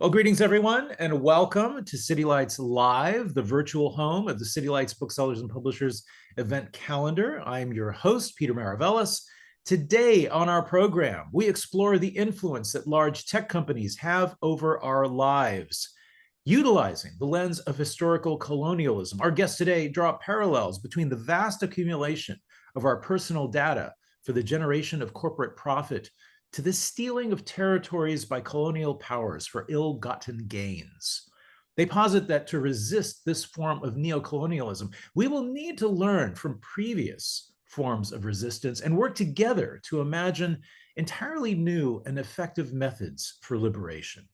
Well, greetings, everyone, and welcome to City Lights Live, the virtual home of the City Lights Booksellers and Publishers event calendar. I'm your host, Peter Maravellis. Today on our program, we explore the influence that large tech companies have over our lives. Utilizing the lens of historical colonialism, our guests today draw parallels between the vast accumulation of our personal data for the generation of corporate profit to the stealing of territories by colonial powers for ill-gotten gains. They posit that to resist this form of neocolonialism, we will need to learn from previous forms of resistance and work together to imagine entirely new and effective methods for liberation.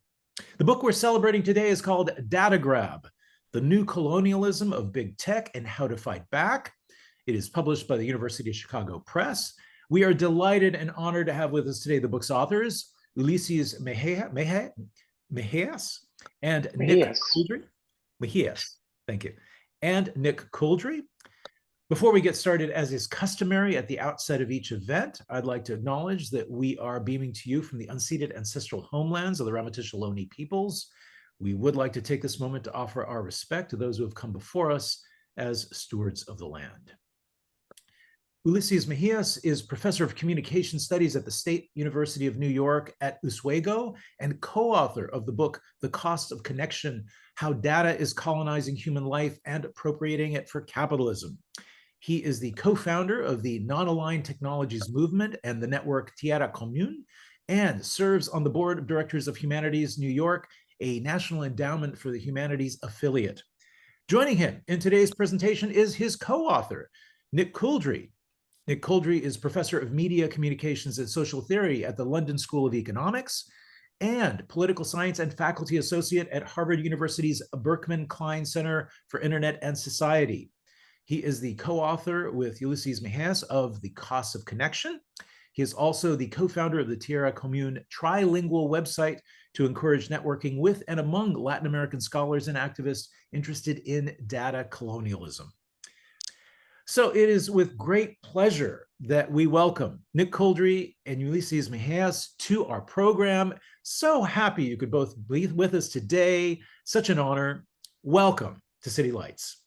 The book we're celebrating today is called Data Grab, The New Colonialism of Big Tech and How to Fight Back. It is published by the University of Chicago Press. We are delighted and honored to have with us today the book's authors, Ulises Mejias and Nick Couldry. Mejias, thank you. And Nick Couldry. Before we get started, as is customary at the outset of each event, I'd like to acknowledge that we are beaming to you from the unceded ancestral homelands of the Ramaytush Ohlone peoples. We would like to take this moment to offer our respect to those who have come before us as stewards of the land. Ulises Mejias is professor of communication studies at the State University of New York at Oswego and co-author of the book, The Cost of Connection, How Data is Colonizing Human Life and Appropriating It for Capitalism. He is the co-founder of the Non-Aligned Technologies Movement and the network Tierra Común, and serves on the board of directors of Humanities New York, a National Endowment for the Humanities affiliate. Joining him in today's presentation is his co-author, Nick Couldry. Nick Couldry is professor of media communications and social theory at the London School of Economics and political science and faculty associate at Harvard University's Berkman Klein Center for Internet and Society. He is the co-author with Ulises Mejias of The Cost of Connection. He is also the co-founder of the Tierra Común trilingual website to encourage networking with and among Latin American scholars and activists interested in data colonialism. So it is with great pleasure that we welcome Nick Couldry and Ulises Mejias to our program. So happy you could both be with us today. Such an honor. Welcome to City Lights.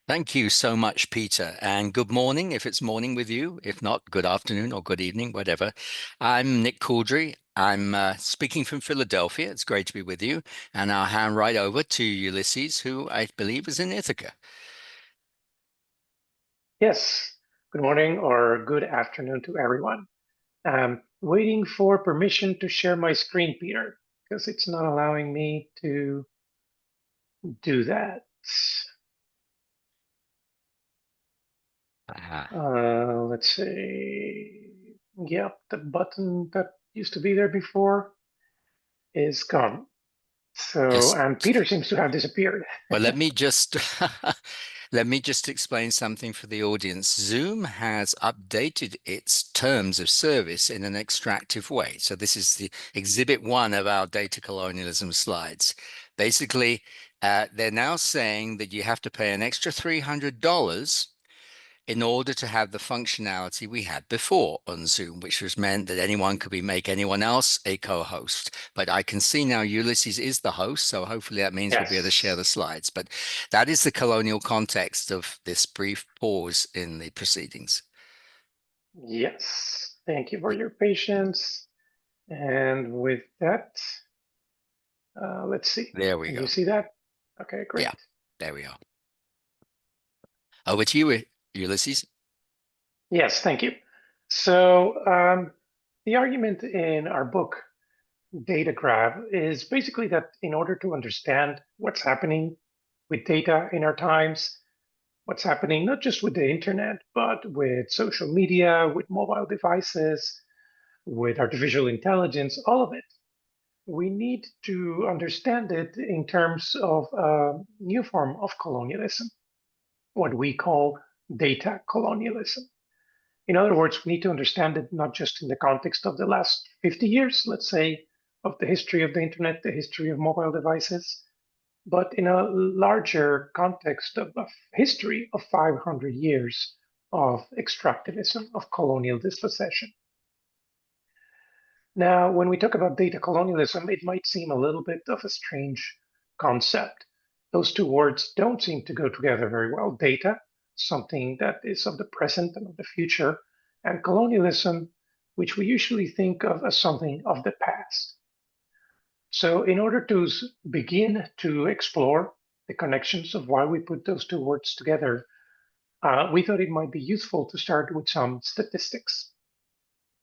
Thank you so much, Peter, and good morning if it's morning with you. If not, good afternoon or good evening, whatever. I'm Nick Couldry. I'm speaking from Philadelphia. It's great to be with you. And I'll hand right over to Ulises, who I believe is in Ithaca. Yes, good morning or good afternoon to everyone. I'm waiting for permission to share my screen, Peter, because it's not allowing me to do that. Let's see. Yep, the button that used to be there before is gone. So, Yes. and Peter seems to have disappeared. Well, let me just explain something for the audience. Zoom has updated its terms of service in an extractive way. So this is the exhibit 1 of our data colonialism slides. Basically, they're now saying that you have to pay an extra $300 in order to have the functionality we had before on Zoom, which was meant that anyone could make anyone else a co-host. But I can see now Ulises is the host, so hopefully that means we'll be able to share the slides. But that is the colonial context of this brief pause in the proceedings. Yes, thank you for your patience. And with that, let's see. There we go. Can you see that? Okay, great. Yeah, there we are. Over to you, Ulises. Yes, thank you. So the argument in our book, Data Grab, is basically that in order to understand what's happening with data in our times, what's happening not just with the internet, but with social media, with mobile devices, with artificial intelligence, all of it, we need to understand it in terms of a new form of colonialism, what we call data colonialism. In other words, we need to understand it not just in the context of the last 50 years, let's say, of the history of the internet, the history of mobile devices, but in a larger context of history of 500 years of extractivism, of colonial dispossession. Now, when we talk about data colonialism, it might seem a little bit of a strange concept. Those two words don't seem to go together very well. Data, something that is of the present and of the future, and colonialism, which we usually think of as something of the past. So in order to begin to explore the connections of why we put those two words together, we thought it might be useful to start with some statistics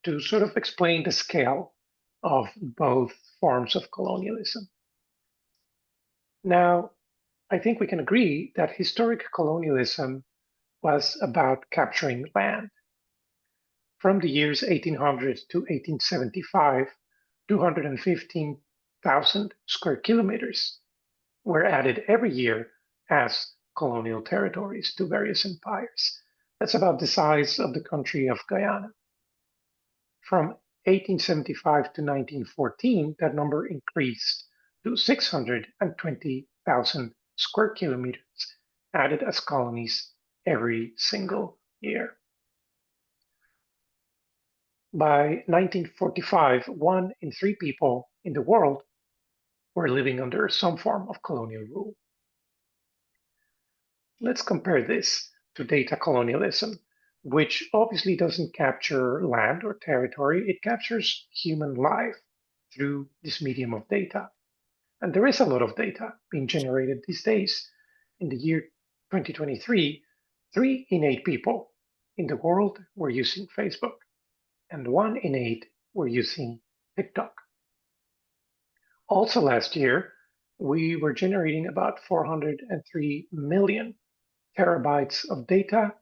to sort of explain the scale of both forms of colonialism. Now, I think we can agree that historic colonialism was about capturing land. From the years 1800 to 1875, 215,000 square kilometers were added every year as colonial territories to various empires. That's about the size of the country of Guyana. From 1875 to 1914, that number increased to 620,000 square kilometers added as colonies every single year. By 1945, 1 in 3 people in the world were living under some form of colonial rule. Let's compare this to data colonialism, which obviously doesn't capture land or territory, it captures human life through this medium of data. And there is a lot of data being generated these days. In the year 2023, 3 in 8 people in the world were using Facebook, and 1 in 8 were using TikTok. Also last year, we were generating about 403 million terabytes of data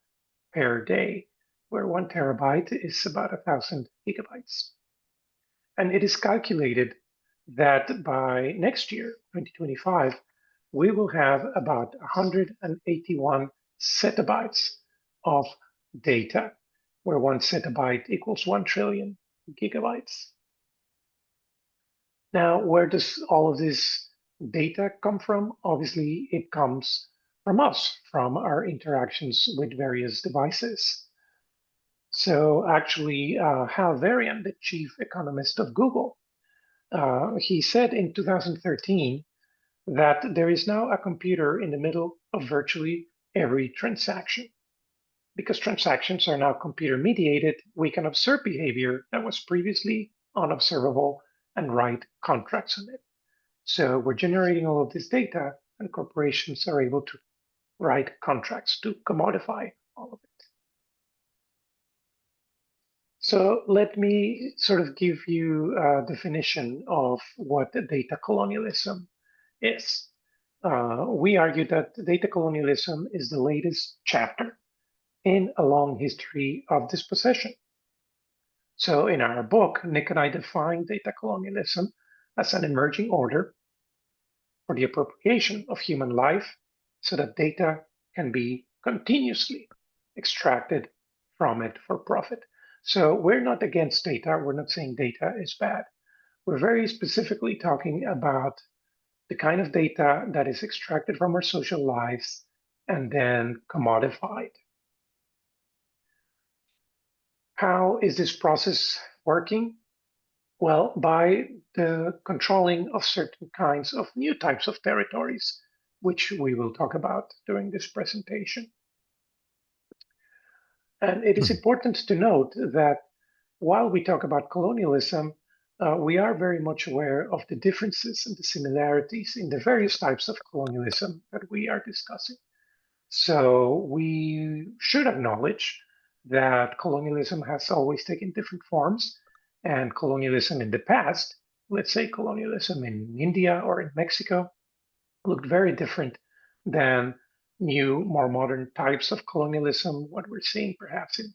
per day, where 1 terabyte is about 1,000 gigabytes. And it is calculated that by next year, 2025, we will have about 181 zettabytes of data, where 1 zettabyte equals 1 trillion gigabytes. Now, where does all of this data come from? Obviously, it comes from us, from our interactions with various devices. So actually, Hal Varian, the chief economist of Google, he said in 2013 that there is now a computer in the middle of virtually every transaction. Because transactions are now computer mediated, we can observe behavior that was previously unobservable and write contracts on it. So we're generating all of this data, and corporations are able to write contracts to commodify all of it. So let me sort of give you a definition of what data colonialism is. We argue that data colonialism is the latest chapter in a long history of dispossession. So in our book, Nick and I define data colonialism as an emerging order for the appropriation of human life so that data can be continuously extracted from it for profit. So we're not against data. We're not saying data is bad. We're very specifically talking about the kind of data that is extracted from our social lives and then commodified. How is this process working? Well, by the controlling of certain kinds of new types of territories, which we will talk about during this presentation. And it is important to note that while we talk about colonialism, we are very much aware of the differences and the similarities in the various types of colonialism that we are discussing. So we should acknowledge that colonialism has always taken different forms, and colonialism in the past, let's say colonialism in India or in Mexico, looked very different than new, more modern types of colonialism, what we're seeing perhaps in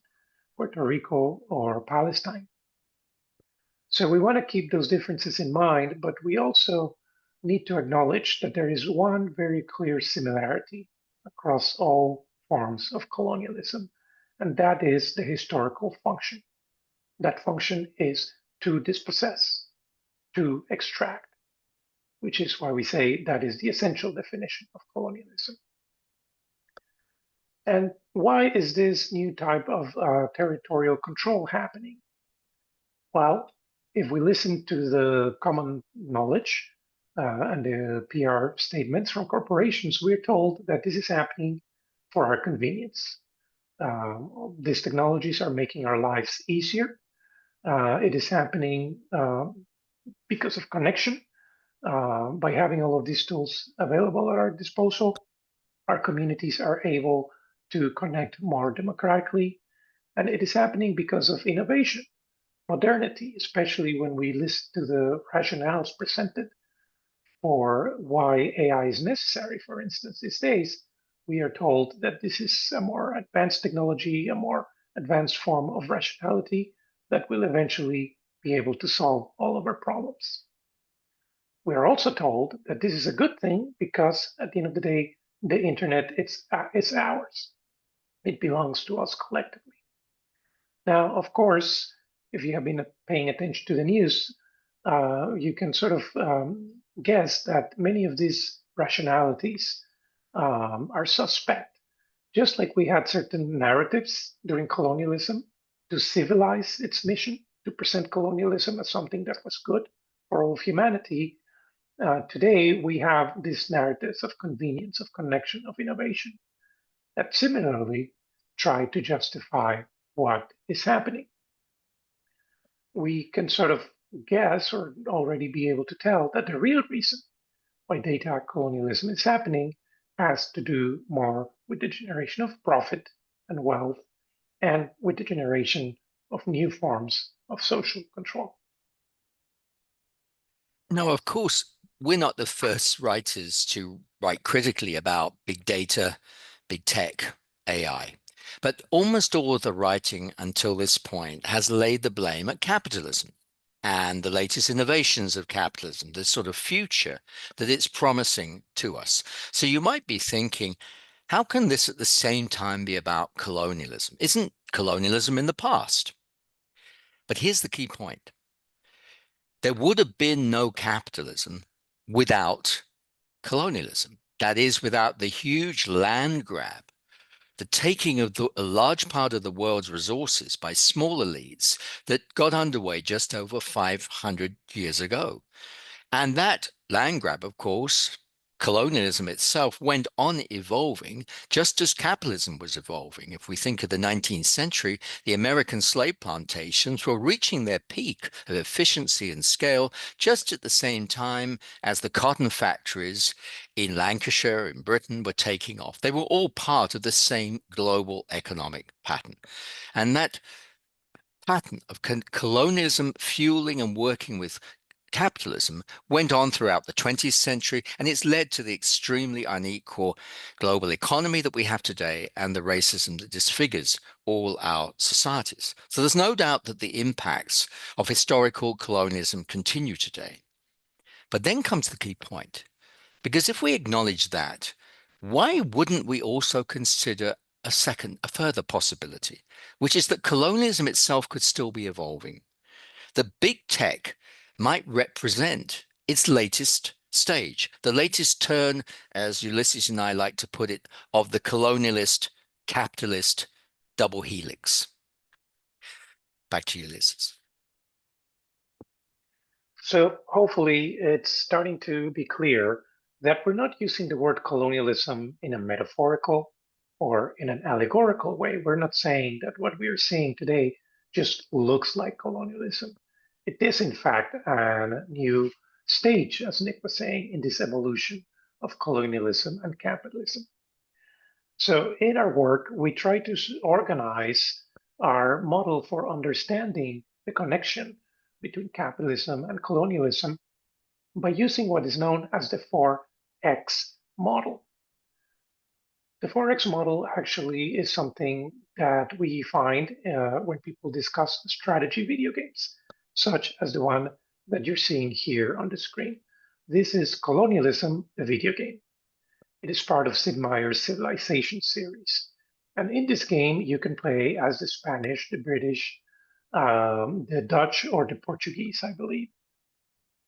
Puerto Rico or Palestine. So we want to keep those differences in mind, but we also need to acknowledge that there is one very clear similarity across all forms of colonialism, and that is the historical function. That function is to dispossess, to extract, which is why we say that is the essential definition of colonialism. And why is this new type of territorial control happening? Well, if we listen to the common knowledge and the PR statements from corporations, we're told that this is happening for our convenience. These technologies are making our lives easier. It is happening because of connection. By having all of these tools available at our disposal, our communities are able to connect more democratically. And it is happening because of innovation, modernity, especially when we listen to the rationales presented for why AI is necessary. For instance, these days, we are told that this is a more advanced technology, a more advanced form of rationality that will eventually be able to solve all of our problems. We are also told that this is a good thing because at the end of the day, the internet, it's ours. It belongs to us collectively. Now, of course, if you have been paying attention to the news, you can sort of guess that many of these rationalities are suspect. Just like we had certain narratives during colonialism to civilize its mission, to present colonialism as something that was good for all of humanity, today we have these narratives of convenience, of connection, of innovation that similarly try to justify what is happening. We can sort of guess or already be able to tell that the real reason why data colonialism is happening has to do more with the generation of profit and wealth and with the generation of new forms of social control. Now, of course, we're not the first writers to write critically about big data, big tech, AI. But almost all of the writing until this point has laid the blame at capitalism and the latest innovations of capitalism, the sort of future that it's promising to us. So you might be thinking, how can this at the same time be about colonialism? Isn't colonialism in the past? But here's the key point. There would have been no capitalism without colonialism. That is, without the huge land grab, the taking of a large part of the world's resources by small elites that got underway just over 500 years ago. And that land grab, of course, colonialism itself went on evolving just as capitalism was evolving. If we think of the 19th century, the American slave plantations were reaching their peak of efficiency and scale just at the same time as the cotton factories in Lancashire, in Britain, were taking off. They were all part of the same global economic pattern. And that pattern of colonialism fueling and working with capitalism went on throughout the 20th century, and it's led to the extremely unequal global economy that we have today and the racism that disfigures all our societies. So there's no doubt that the impacts of historical colonialism continue today. But then comes the key point, because if we acknowledge that, why wouldn't we also consider a further possibility, which is that colonialism itself could still be evolving? The big tech might represent its latest stage, the latest turn, as Ulises and I like to put it, of the colonialist, capitalist double helix. Back to you, Ulises. So hopefully it's starting to be clear that we're not using the word colonialism in a metaphorical or in an allegorical way. We're not saying that what we are seeing today just looks like colonialism. It is, in fact, a new stage, as Nick was saying, in this evolution of colonialism and capitalism. So in our work, we try to organize our model for understanding the connection between capitalism and colonialism by using what is known as the 4X model. The 4X model actually is something that we find when people discuss strategy video games, such as the one that you're seeing here on the screen. This is Colonialism, the video game. It is part of Sid Meier's Civilization series. And in this game, you can play as the Spanish, the British, the Dutch, or the Portuguese, I believe,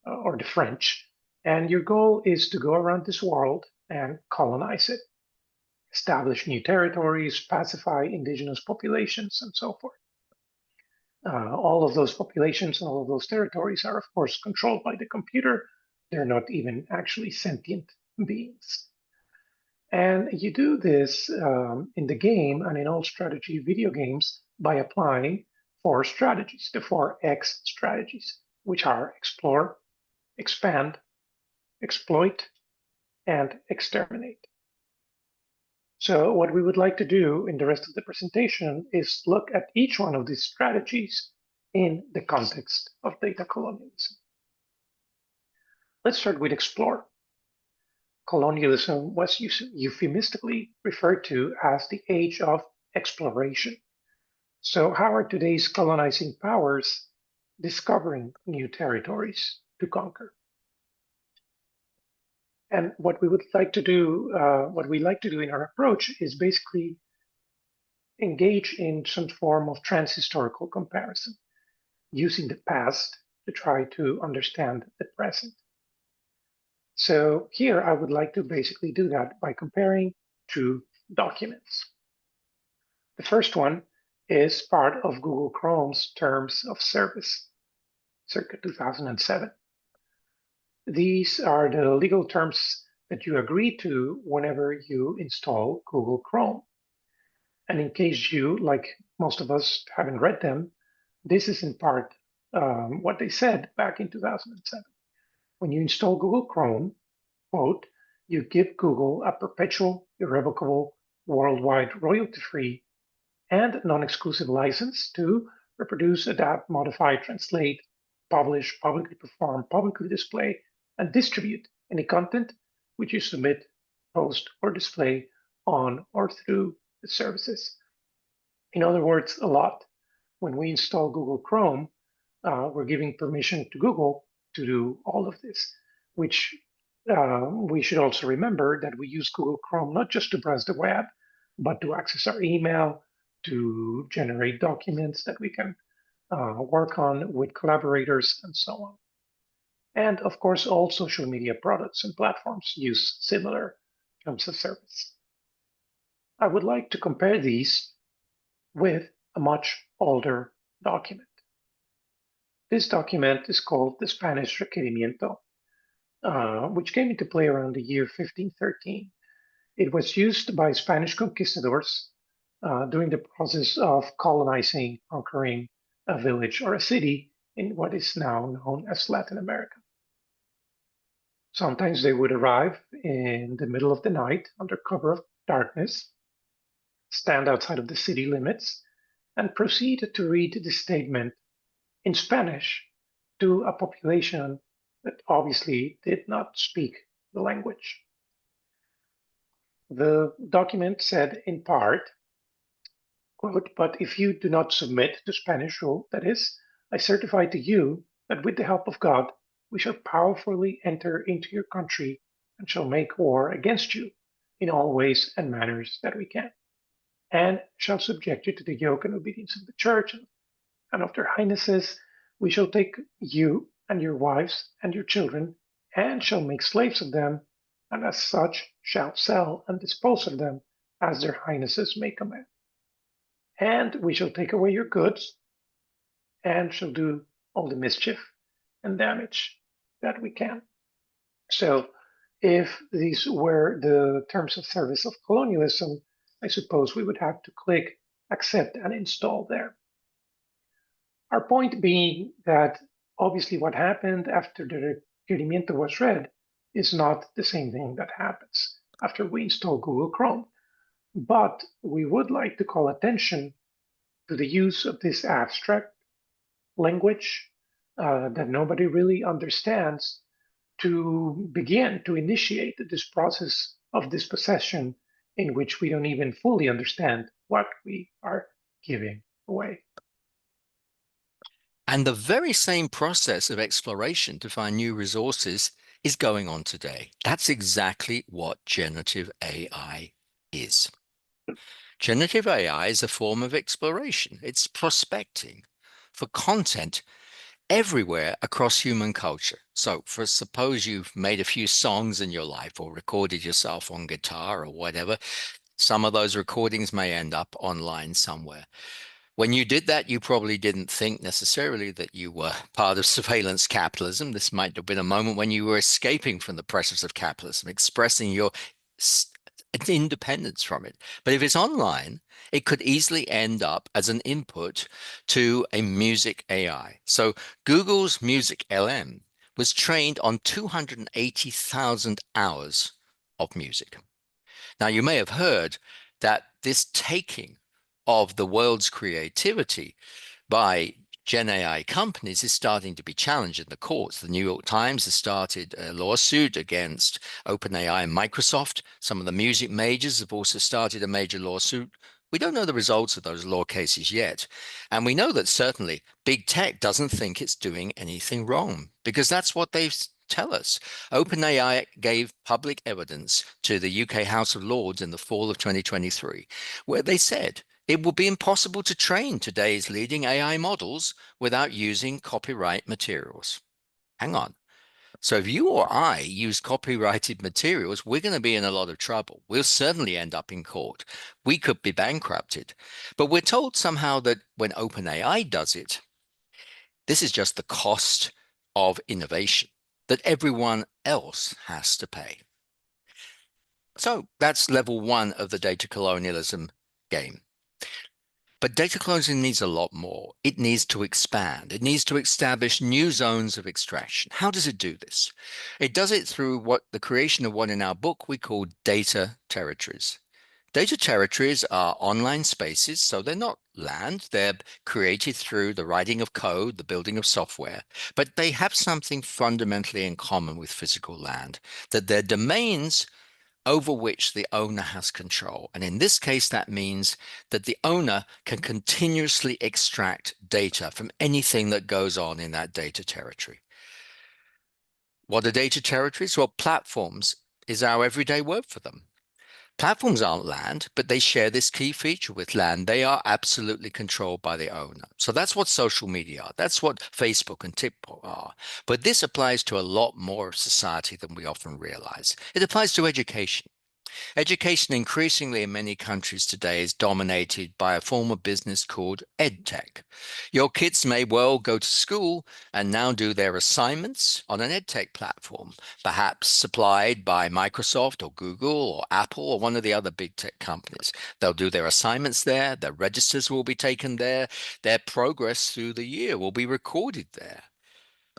or the French. And your goal is to go around this world and colonize it, establish new territories, pacify indigenous populations, and so forth. All of those populations and all of those territories are, of course, controlled by the computer. They're not even actually sentient beings. And you do this in the game and in all strategy video games by applying 4 strategies, the 4X strategies, which are explore, expand, exploit, and exterminate. So what we would like to do in the rest of the presentation is look at each one of these strategies in the context of data colonialism. Let's start with explore. Colonialism was euphemistically referred to as the age of exploration. So how are today's colonizing powers discovering new territories to conquer? And what we would like to do, what we like to do in our approach is basically engage in some form of transhistorical comparison, using the past to try to understand the present. So here I would like to basically do that by comparing 2 documents. The first one is part of Google Chrome's terms of service, circa 2007. These are the legal terms that you agree to whenever you install Google Chrome. And in case you, like most of us, haven't read them, this is in part what they said back in 2007. When you install Google Chrome, quote, you give Google a perpetual, irrevocable, worldwide, royalty-free, and non-exclusive license to reproduce, adapt, modify, translate, publish, publicly perform, publicly display, and distribute any content which you submit, post, or display on or through the services. In other words, a lot. When we install Google Chrome, we're giving permission to Google to do all of this, which we should also remember that we use Google Chrome not just to browse the web, but to access our email, to generate documents that we can work on with collaborators and so on. And of course, all social media products and platforms use similar terms of service. I would like to compare these with a much older document. This document is called the Spanish Requerimiento, which came into play around the year 1513. It was used by Spanish conquistadors during the process of colonizing, conquering a village or a city in what is now known as Latin America. Sometimes they would arrive in the middle of the night under cover of darkness, stand outside of the city limits, and proceed to read the statement in Spanish to a population that obviously did not speak the language. The document said in part, quote, but if you do not submit to Spanish rule, that is, I certify to you that with the help of God, we shall powerfully enter into your country and shall make war against you in all ways and manners that we can, and shall subject you to the yoke and obedience of the church and of their highnesses. We shall take you and your wives and your children, and shall make slaves of them, and as such shall sell and dispose of them as their highnesses may command. And we shall take away your goods, and shall do all the mischief and damage that we can. So if these were the terms of service of colonialism, I suppose we would have to click accept and install there. Our point being that obviously what happened after the requerimiento was read is not the same thing that happens after we install Google Chrome. But we would like to call attention to the use of this abstract language that nobody really understands to begin to initiate this process of dispossession in which we don't even fully understand what we are giving away. And the very same process of exploration to find new resources is going on today. That's exactly what generative AI is. Generative AI is a form of exploration. It's prospecting for content everywhere across human culture. So suppose you've made a few songs in your life or recorded yourself on guitar or whatever. Some of those recordings may end up online somewhere. When you did that, you probably didn't think necessarily that you were part of surveillance capitalism. This might have been a moment when you were escaping from the pressures of capitalism, expressing your independence from it. But if it's online, it could easily end up as an input to a music AI. So Google's Music LM was trained on 280,000 hours of music. Now, you may have heard that this taking of the world's creativity by Gen AI companies is starting to be challenged in the courts. The New York Times has started a lawsuit against OpenAI and Microsoft. Some of the music majors have also started a major lawsuit. We don't know the results of those law cases yet. And we know that certainly big tech doesn't think it's doing anything wrong, because that's what they tell us. OpenAI gave public evidence to the UK House of Lords in the fall of 2023, where they said it will be impossible to train today's leading AI models without using copyright materials. Hang on. So if you or I use copyrighted materials, we're going to be in a lot of trouble. We'll certainly end up in court. We could be bankrupted. But we're told somehow that when OpenAI does it, this is just the cost of innovation that everyone else has to pay. So that's level one of the data colonialism game. But data colonialism needs a lot more. It needs to expand. It needs to establish new zones of extraction. How does it do this? It does it through the creation of what in our book we call data territories. Data territories are online spaces, so they're not land. They're created through the writing of code, the building of software, but they have something fundamentally in common with physical land, that they're domains over which the owner has control. And in this case, that means that the owner can continuously extract data from anything that goes on in that data territory. What are data territories? Well, platforms is our everyday word for them. Platforms aren't land, but they share this key feature with land. They are absolutely controlled by the owner. So that's what social media are. That's what Facebook and TikTok are. But this applies to a lot more of society than we often realize. It applies to education. Education increasingly in many countries today is dominated by a form of business called edtech. Your kids may well go to school and now do their assignments on an edtech platform, perhaps supplied by Microsoft or Google or Apple or one of the other big tech companies. They'll do their assignments there, their registers will be taken there, their progress through the year will be recorded there.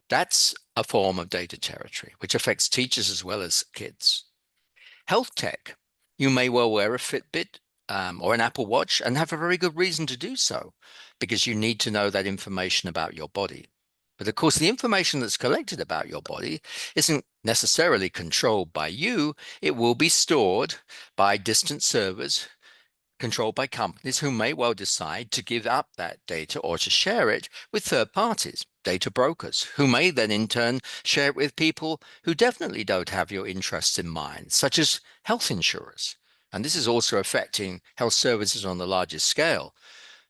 That's a form of data territory, which affects teachers as well as kids. Health tech, you may well wear a Fitbit or an Apple Watch and have a very good reason to do so, because you need to know that information about your body. But of course, the information that's collected about your body isn't necessarily controlled by you. It will be stored by distant servers controlled by companies who may well decide to give up that data or to share it with third parties, data brokers, who may then in turn share it with people who definitely don't have your interests in mind, such as health insurers. And this is also affecting health services on the largest scale.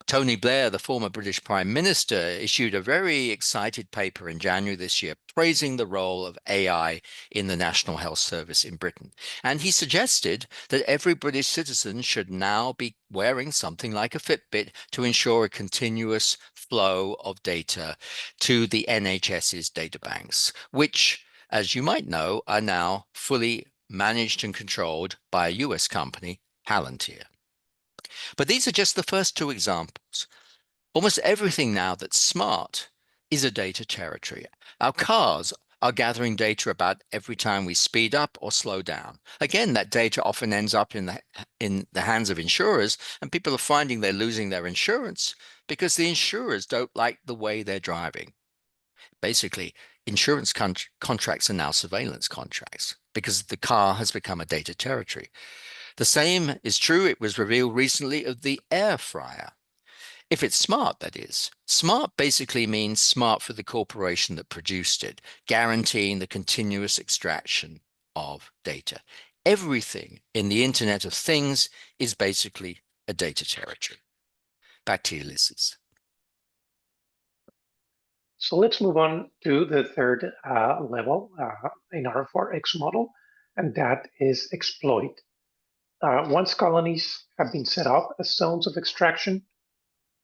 Tony Blair, the former British Prime Minister, issued a very excited paper in January this year praising the role of AI in the National Health Service in Britain. And he suggested that every British citizen should now be wearing something like a Fitbit to ensure a continuous flow of data to the NHS's data banks, which, as you might know, are now fully managed and controlled by a US company, Palantir. But these are just the first two examples. Almost everything now that's smart is a data territory. Our cars are gathering data about every time we speed up or slow down. Again, that data often ends up in the hands of insurers, and people are finding they're losing their insurance because the insurers don't like the way they're driving. Basically, insurance contracts are now surveillance contracts because the car has become a data territory. The same is true, it was revealed recently, of the air fryer. If it's smart, that is. Smart basically means smart for the corporation that produced it, guaranteeing the continuous extraction of data. Everything in the Internet of Things is basically a data territory. Back to you, Ulises. So let's move on to the third level in our 4X model, and that is exploit. Once colonies have been set up as zones of extraction,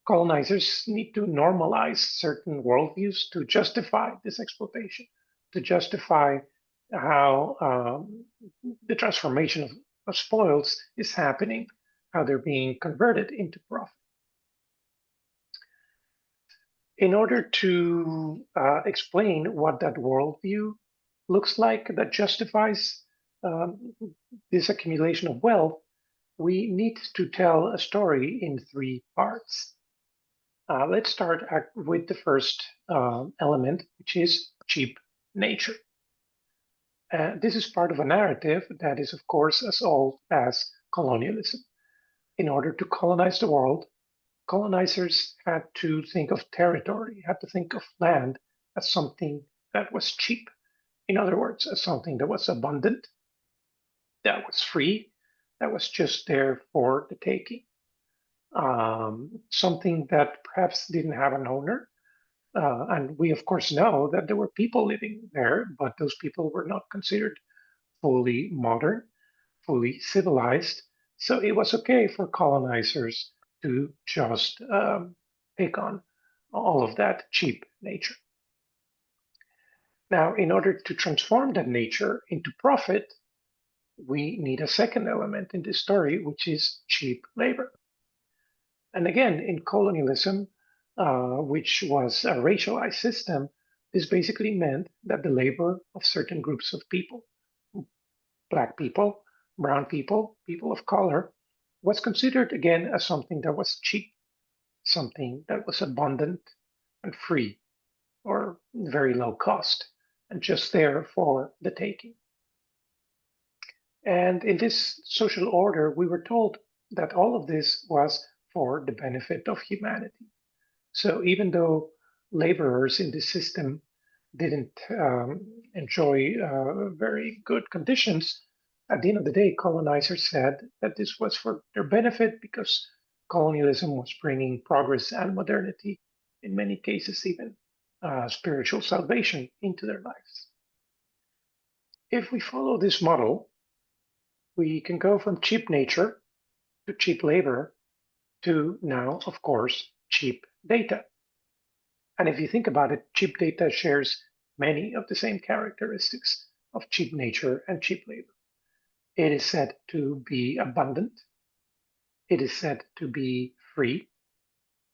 colonizers need to normalize certain worldviews to justify this exploitation, to justify how the transformation of spoils is happening, how they're being converted into profit. In order to explain what that worldview looks like that justifies this accumulation of wealth, we need to tell a story in three parts. Let's start with the first element, which is cheap nature. This is part of a narrative that is, of course, as old as colonialism. In order to colonize the world, colonizers had to think of territory, had to think of land as something that was cheap. In other words, as something that was abundant, that was free, that was just there for the taking. Something that perhaps didn't have an owner. And we, of course, know that there were people living there, but those people were not considered fully modern, fully civilized. So it was okay for colonizers to just take on all of that cheap nature. Now, in order to transform that nature into profit, we need a second element in this story, which is cheap labor. And again, in colonialism, which was a racialized system, this basically meant that the labor of certain groups of people, Black people, brown people, people of color, was considered again as something that was cheap, something that was abundant and free, or very low cost, and just there for the taking. And in this social order, we were told that all of this was for the benefit of humanity. So even though laborers in this system didn't enjoy very good conditions, at the end of the day, colonizers said that this was for their benefit because colonialism was bringing progress and modernity, in many cases, even spiritual salvation into their lives. If we follow this model, we can go from cheap nature to cheap labor to now, of course, cheap data. And if you think about it, cheap data shares many of the same characteristics of cheap nature and cheap labor. It is said to be abundant. It is said to be free.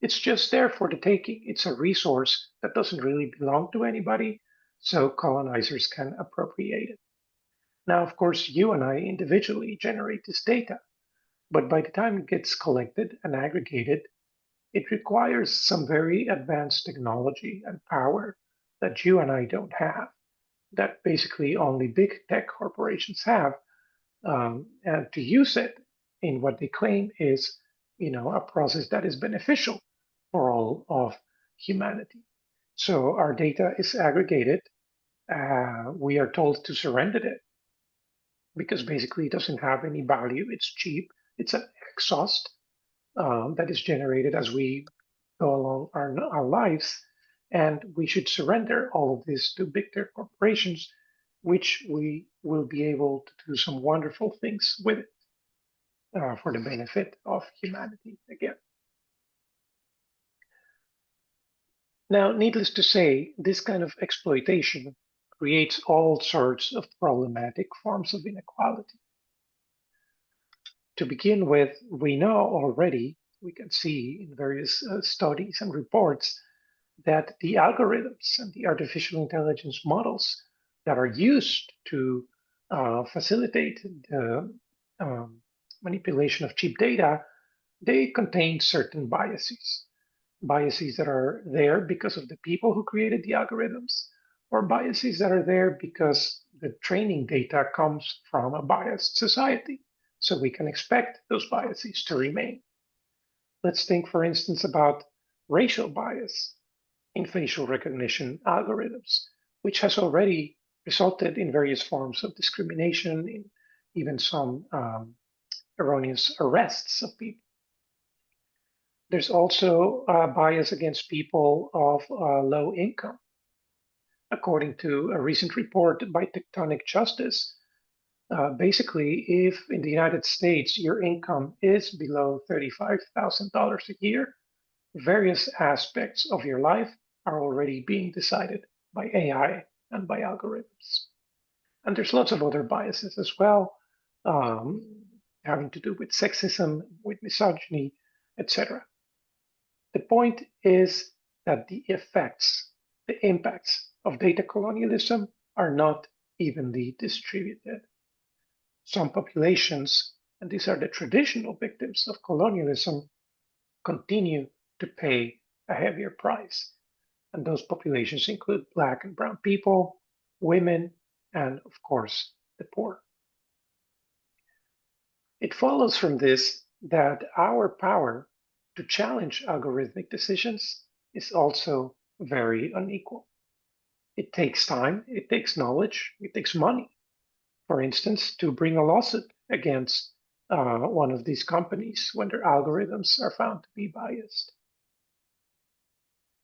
It's just there for the taking. It's a resource that doesn't really belong to anybody, so colonizers can appropriate it. Now, of course, you and I individually generate this data, but by the time it gets collected and aggregated, it requires some very advanced technology and power that you and I don't have, that basically only big tech corporations have, and to use it in what they claim is, a process that is beneficial for all of humanity. So our data is aggregated. We are told to surrender it because basically it doesn't have any value. It's cheap. It's an exhaust that is generated as we go along our lives. And we should surrender all of this to big tech corporations, which we will be able to do some wonderful things with it for the benefit of humanity again. Now, needless to say, this kind of exploitation creates all sorts of problematic forms of inequality. To begin with, we know already, we can see in various studies and reports that the algorithms and the artificial intelligence models that are used to facilitate the manipulation of cheap data, they contain certain biases. Biases that are there because of the people who created the algorithms, or biases that are there because the training data comes from a biased society. So we can expect those biases to remain. Let's think, for instance, about racial bias in facial recognition algorithms, which has already resulted in various forms of discrimination, in even some erroneous arrests of people. There's also bias against people of low income. According to a recent report by Tectonic Justice, basically, if in the United States your income is below $35,000 a year, various aspects of your life are already being decided by AI and by algorithms. And there's lots of other biases as well, having to do with sexism, with misogyny, etc. The point is that the effects, the impacts of data colonialism are not evenly distributed. Some populations, and these are the traditional victims of colonialism, continue to pay a heavier price. And those populations include Black and Brown people, women, and of course, the poor. It follows from this that our power to challenge algorithmic decisions is also very unequal. It takes time, it takes knowledge, it takes money, for instance, to bring a lawsuit against one of these companies when their algorithms are found to be biased.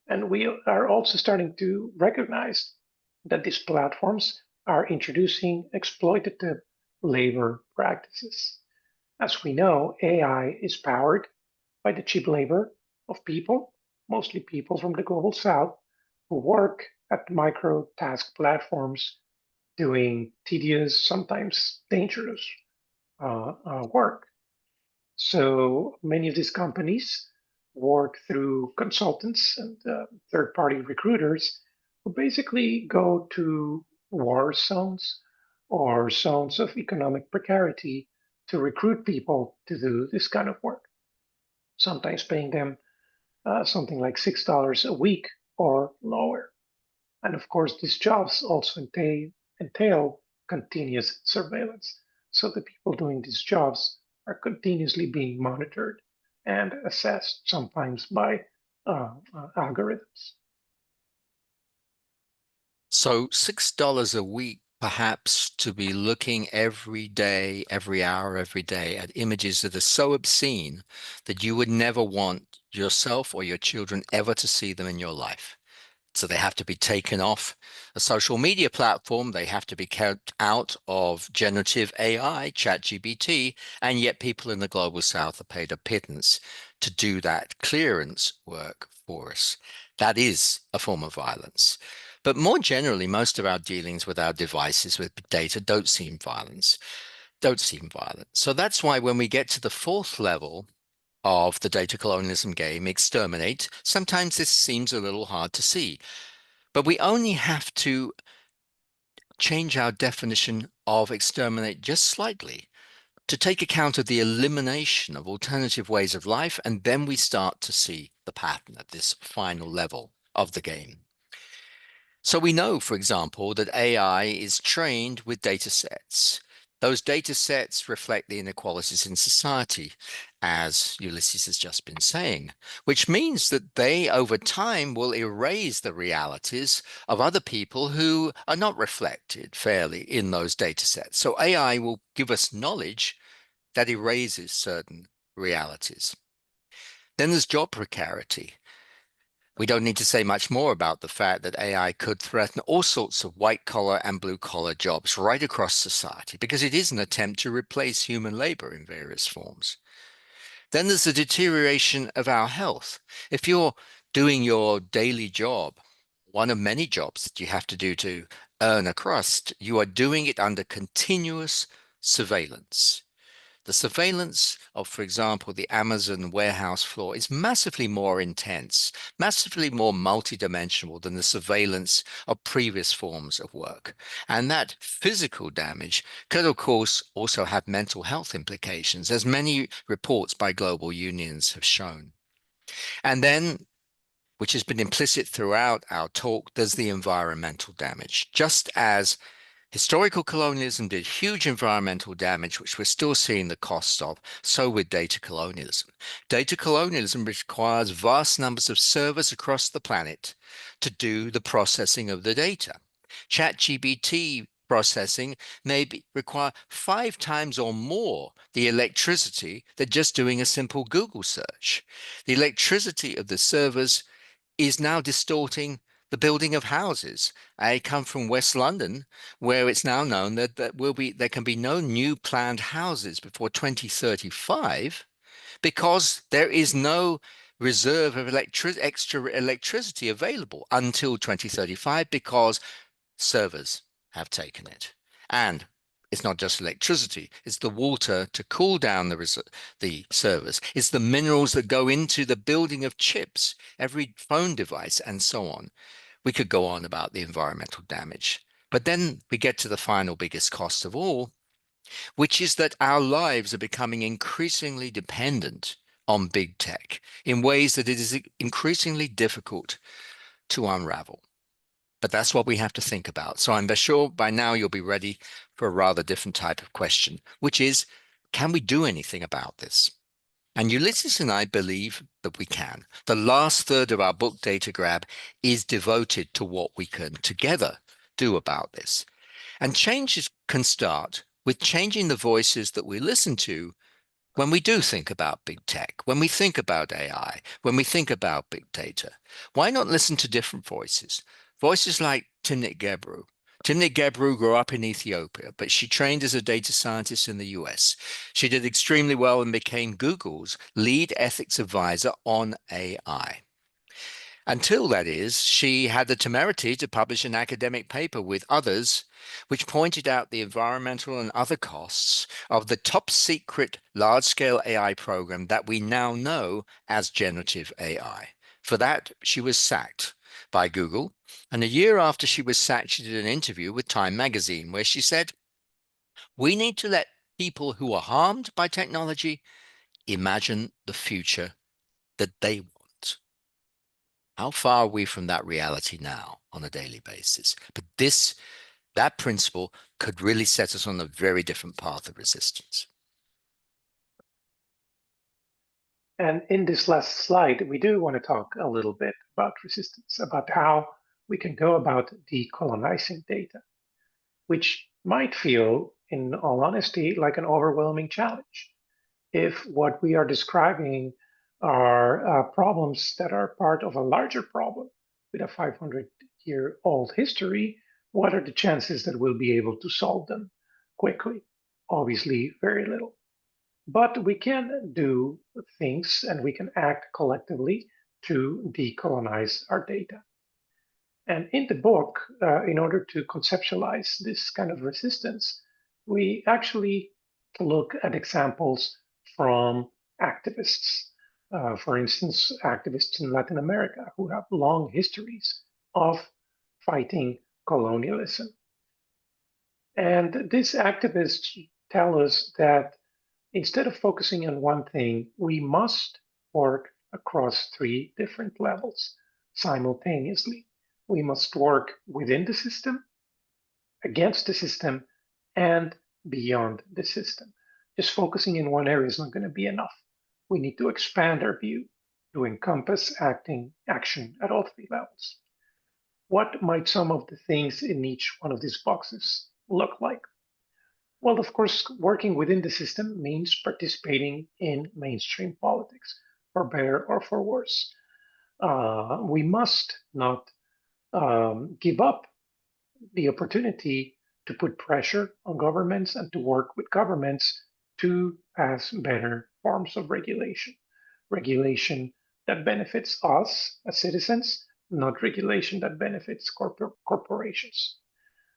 And we are also starting to recognize that these platforms are introducing exploitative labor practices. As we know, AI is powered by the cheap labor of people, mostly people from the global south, who work at micro task platforms doing tedious, sometimes dangerous work. So many of these companies work through consultants and third party recruiters who basically go to war zones or zones of economic precarity to recruit people to do this kind of work, sometimes paying them something like $6 a week or lower. And of course, these jobs also entail continuous surveillance. So the people doing these jobs are continuously being monitored and assessed, sometimes by algorithms. So $6 a week, perhaps, to be looking every day, every hour, every day at images that are so obscene that you would never want yourself or your children ever to see them in your life. So they have to be taken off a social media platform. They have to be kept out of generative AI, ChatGPT, and yet people in the global south are paid a pittance to do that clearance work for us. That is a form of violence. But more generally, most of our dealings with our devices, with data, don't seem violent. So that's why when we get to the fourth level of the data colonialism game, exterminate, sometimes this seems a little hard to see. But we only have to change our definition of exterminate just slightly to take account of the elimination of alternative ways of life, and then we start to see the pattern at this final level of the game. So we know, for example, that AI is trained with data sets. Those data sets reflect the inequalities in society, as Ulises has just been saying, which means that they, over time, will erase the realities of other people who are not reflected fairly in those data sets. So AI will give us knowledge that erases certain realities. Then there's job precarity. We don't need to say much more about the fact that AI could threaten all sorts of white-collar and blue-collar jobs right across society because it is an attempt to replace human labor in various forms. Then there's the deterioration of our health. If you're doing your daily job, one of many jobs that you have to do to earn a crust, you are doing it under continuous surveillance. The surveillance of, for example, the Amazon warehouse floor is massively more intense, massively more multidimensional than the surveillance of previous forms of work. And that physical damage could, of course, also have mental health implications, as many reports by global unions have shown. And then, which has been implicit throughout our talk, there's the environmental damage. Just as historical colonialism did huge environmental damage, which we're still seeing the cost of, so with data colonialism. Data colonialism requires vast numbers of servers across the planet to do the processing of the data. ChatGPT processing may require 5 times or more the electricity than just doing a simple Google search. The electricity of the servers is now distorting the building of houses. I come from West London, where it's now known that there can be no new planned houses before 2035 because there is no reserve of extra electricity available until 2035 because servers have taken it. And it's not just electricity, it's the water to cool down the servers. It's the minerals that go into the building of chips, every phone device, and so on. We could go on about the environmental damage. But then we get to the final biggest cost of all, which is that our lives are becoming increasingly dependent on big tech in ways that it is increasingly difficult to unravel. But that's what we have to think about. So I'm sure by now you'll be ready for a rather different type of question, which is, can we do anything about this? And Ulises and I believe that we can. The last third of our book Data Grab is devoted to what we can together do about this. And changes can start with changing the voices that we listen to when we do think about big tech, when we think about AI, when we think about big data. Why not listen to different voices? Voices like Timnit Gebru. Timnit Gebru grew up in Ethiopia, but she trained as a data scientist in the US. She did extremely well and became Google's lead ethics advisor on AI. Until, that is, she had the temerity to publish an academic paper with others, which pointed out the environmental and other costs of the top secret large-scale AI program that we now know as generative AI. For that, she was sacked by Google. And a year after she was sacked, she did an interview with Time magazine where she said, "We need to let people who are harmed by technology imagine the future that they want." How far are we from that reality now on a daily basis? But that principle could really set us on a very different path of resistance. And in this last slide, we do want to talk a little bit about resistance, about how we can go about decolonizing data, which might feel, in all honesty, like an overwhelming challenge if what we are describing are problems that are part of a larger problem with a 500-year-old history. What are the chances that we'll be able to solve them quickly? Obviously, very little. But we can do things and we can act collectively to decolonize our data. And in the book, in order to conceptualize this kind of resistance, we actually look at examples from activists. For instance, activists in Latin America who have long histories of fighting colonialism. And these activists tell us that instead of focusing on one thing, we must work across three different levels simultaneously. We must work within the system, against the system, and beyond the system. Just focusing in one area is not going to be enough. We need to expand our view to encompass action at all three levels. What might some of the things in each one of these boxes look like? Well, of course, working within the system means participating in mainstream politics, for better or for worse. We must not give up the opportunity to put pressure on governments and to work with governments to pass better forms of regulation. Regulation that benefits us as citizens, not regulation that benefits corporations.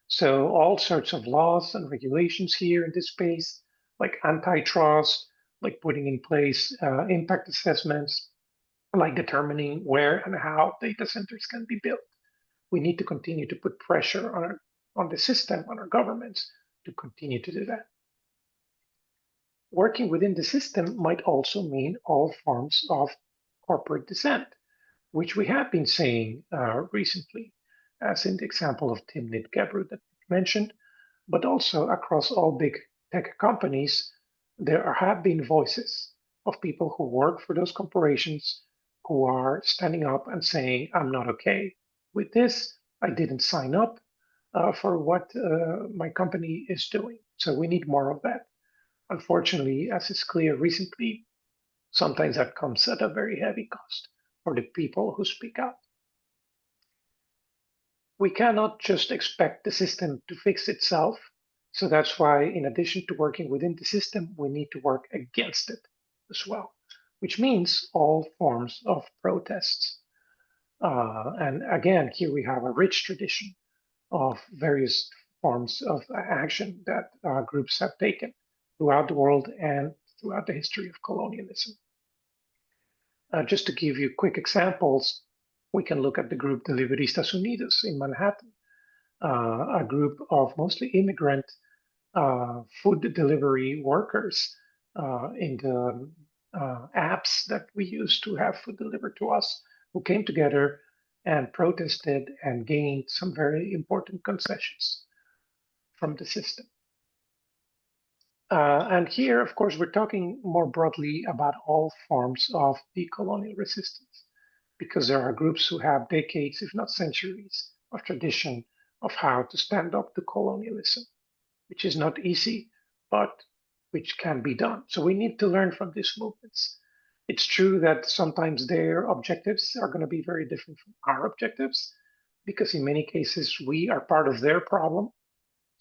So all sorts of laws and regulations here in this space, like antitrust, like putting in place impact assessments, like determining where and how data centers can be built. We need to continue to put pressure on the system, on our governments, to continue to do that. Working within the system might also mean all forms of corporate dissent, which we have been seeing recently, as in the example of Timnit Gebru that we mentioned, but also across all big tech companies, there have been voices of people who work for those corporations who are standing up and saying, I'm not okay with this. I didn't sign up for what my company is doing. So we need more of that. Unfortunately, as is clear recently, sometimes that comes at a very heavy cost for the people who speak out. We cannot just expect the system to fix itself. So that's why, in addition to working within the system, we need to work against it as well. which means all forms of protests. And again, here we have a rich tradition of various forms of action that groups have taken throughout the world and throughout the history of colonialism. Just to give you quick examples, we can look at the group the Liberistas Unidos in Manhattan, a group of mostly immigrant food delivery workers in the apps that we use to have food delivered to us, who came together and protested and gained some very important concessions from the system. And here, of course, we're talking more broadly about all forms of decolonial resistance, because there are groups who have decades, if not centuries, of tradition of how to stand up to colonialism, which is not easy, but which can be done. So we need to learn from these movements. It's true that sometimes their objectives are going to be very different from our objectives, because in many cases we are part of their problem,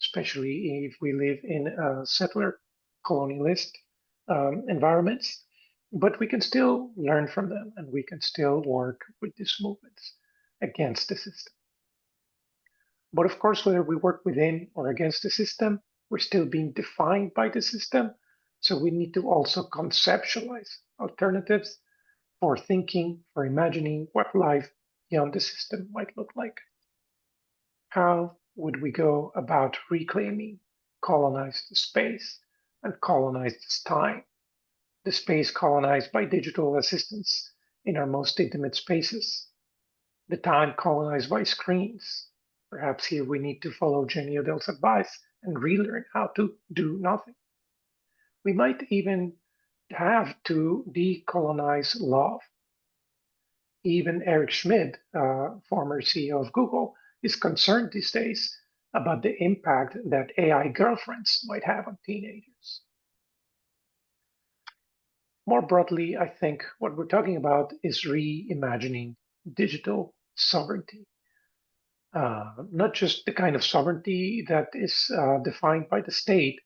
especially if we live in settler colonialist environments. But we can still learn from them, and we can still work with these movements against the system. But of course, whether we work within or against the system, we're still being defined by the system. So we need to also conceptualize alternatives for thinking, for imagining what life beyond the system might look like. How would we go about reclaiming colonized space and colonized time? The space colonized by digital assistants in our most intimate spaces, the time colonized by screens. Perhaps here we need to follow Jenny Odell's advice and relearn how to do nothing. We might even have to decolonize love. Even Eric Schmidt, former CEO of Google, is concerned these days about the impact that AI girlfriends might have on teenagers. More broadly, I think what we're talking about is reimagining digital sovereignty. Not just the kind of sovereignty that is defined by the state,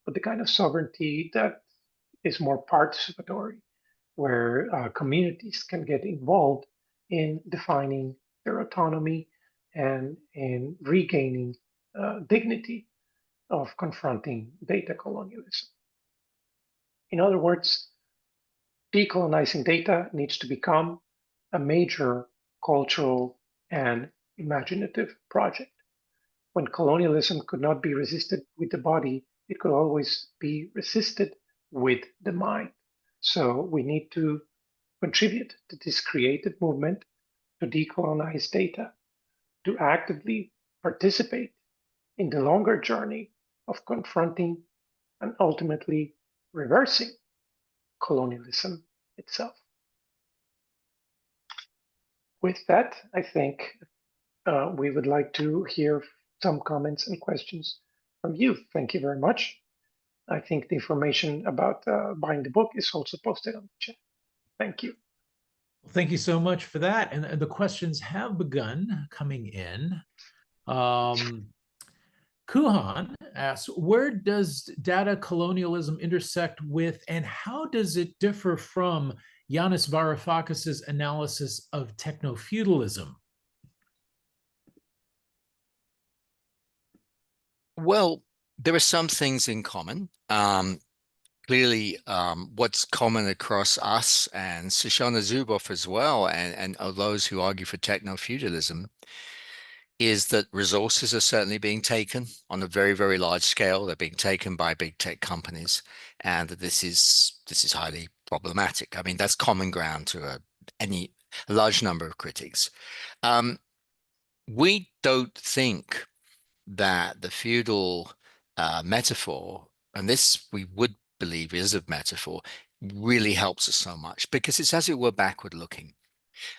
but the kind of sovereignty that is more participatory, where communities can get involved in defining their autonomy and in regaining dignity of confronting data colonialism. In other words, decolonizing data needs to become a major cultural and imaginative project. When colonialism could not be resisted with the body, it could always be resisted with the mind. So we need to contribute to this creative movement to decolonize data, to actively participate in the longer journey of confronting and ultimately reversing colonialism itself. With that, I think we would like to hear some comments and questions from you. Thank you very much. I think the information about buying the book is also posted on the chat. Thank you. Thank you so much for that. And the questions have begun coming in. Kuhan asks, where does data colonialism intersect with, and how does it differ from Yanis Varoufakis's analysis of techno-feudalism? Well, there are some things in common. Clearly, what's common across us and Shoshana Zuboff as well, and those who argue for techno-feudalism, is that resources are certainly being taken on a very, very large scale. They're being taken by big tech companies, and that this is highly problematic. I mean, that's common ground to a large number of critics. We don't think that the feudal metaphor, and this we would believe is a metaphor, really helps us so much because it's, as it were, backward looking.